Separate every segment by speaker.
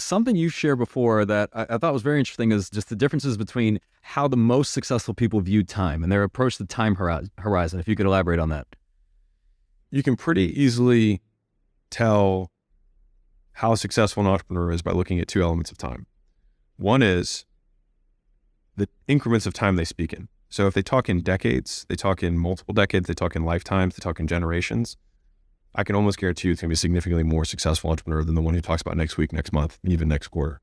Speaker 1: Something you shared before that I thought was very interesting is just the differences between how the most successful people view time and their approach to time horizon. If you could elaborate on that.
Speaker 2: You can pretty easily tell how successful an entrepreneur is by looking at two elements of time. One is the increments of time they speak in. So if they talk in decades, they talk in multiple decades, they talk in lifetimes, they talk in generations, I can almost guarantee you it's going to be a significantly more successful entrepreneur than the one who talks about next week, next month, even next quarter.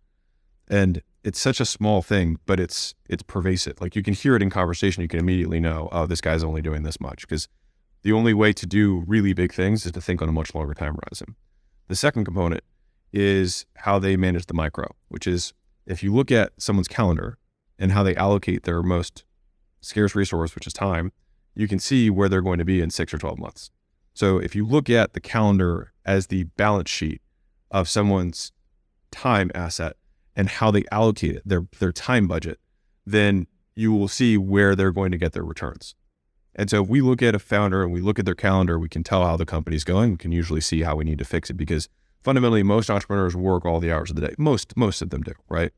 Speaker 2: And it's such a small thing, but it's pervasive. Like you can hear it in conversation. You can immediately know, oh, this guy's only doing this much, because the only way to do really big things is to think on a much longer time horizon. The second component is how they manage the micro, which is if you look at someone's calendar and how they allocate their most scarce resource, which is time, you can see where they're going to be in 6 or 12 months. So if you look at the calendar as the balance sheet of someone's time asset and how they allocate it, their time budget, then you will see where they're going to get their returns. And so if we look at a founder and we look at their calendar, we can tell how the company's going. We can usually see how we need to fix it, because fundamentally most entrepreneurs work all the hours of the day. Most of them do, right?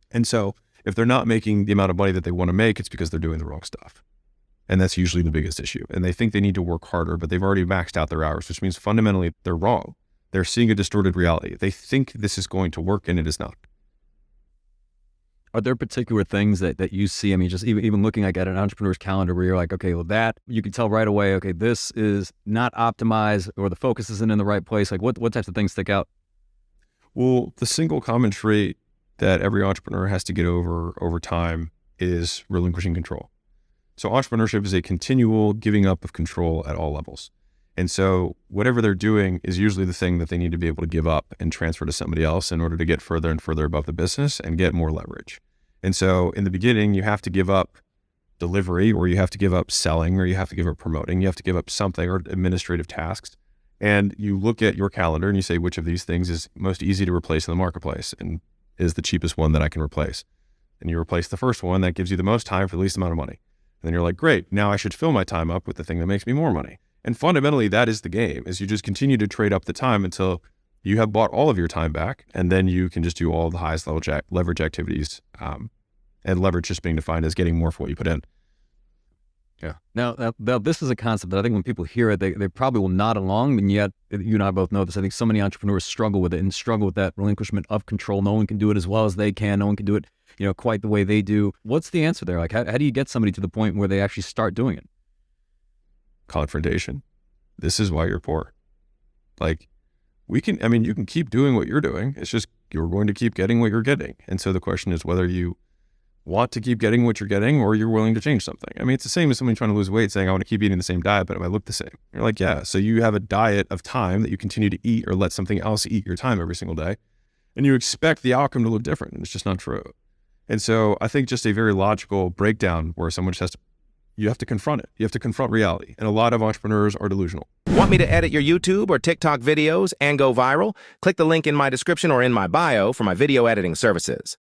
Speaker 2: And so if they're not making the amount of money that they want to make, it's because they're doing the wrong stuff. And that's usually the biggest issue. And they think they need to work harder, but they've already maxed out their hours, which means fundamentally they're wrong. They're seeing a distorted reality. They think this is going to work and it is not.
Speaker 1: Are there particular things that you see? I mean, just even looking like at an entrepreneur's calendar where you're like, okay, well that, you can tell right away, okay, this is not optimized or the focus isn't in the right place. Like what types of things stick out?
Speaker 2: Well, the single common trait that every entrepreneur has to get over time is relinquishing control. So entrepreneurship is a continual giving up of control at all levels. And so whatever they're doing is usually the thing that they need to be able to give up and transfer to somebody else in order to get further and further above the business and get more leverage. And so in the beginning, you have to give up delivery, or you have to give up selling, or you have to give up promoting, you have to give up something, or administrative tasks. And you look at your calendar and you say, which of these things is most easy to replace in the marketplace and is the cheapest one that I can replace? And you replace the first one that gives you the most time for the least amount of money. And then you're like, great, now I should fill my time up with the thing that makes me more money. And fundamentally, that is the game, is you just continue to trade up the time until you have bought all of your time back. And then you can just do all the highest level leverage activities. And leverage just being defined as getting more for what you put in.
Speaker 1: Yeah. Now this is a concept that I think when people hear it, they probably will nod along. And yet, you and I both know this. I think so many entrepreneurs struggle with it and struggle with that relinquishment of control. No one can do it as well as they can. No one can do it, quite the way they do. What's the answer there? Like, how do you get somebody to the point where they actually start doing it?
Speaker 2: Confrontation. This is why you're poor. Like, you can keep doing what you're doing. It's just, you're going to keep getting what you're getting. And so the question is whether you want to keep getting what you're getting or you're willing to change something. I mean, it's the same as somebody trying to lose weight saying, I want to keep eating the same diet, but it might look the same. You're like, yeah. So you have a diet of time that you continue to eat or let something else eat your time every single day. And you expect the outcome to look different. And it's just not true. And so I think just a very logical breakdown where someone just you have to confront it. You have to confront reality. And a lot of entrepreneurs are delusional.
Speaker 3: Want me to edit your YouTube or TikTok videos and go viral? Click the link in my description or in my bio for my video editing services.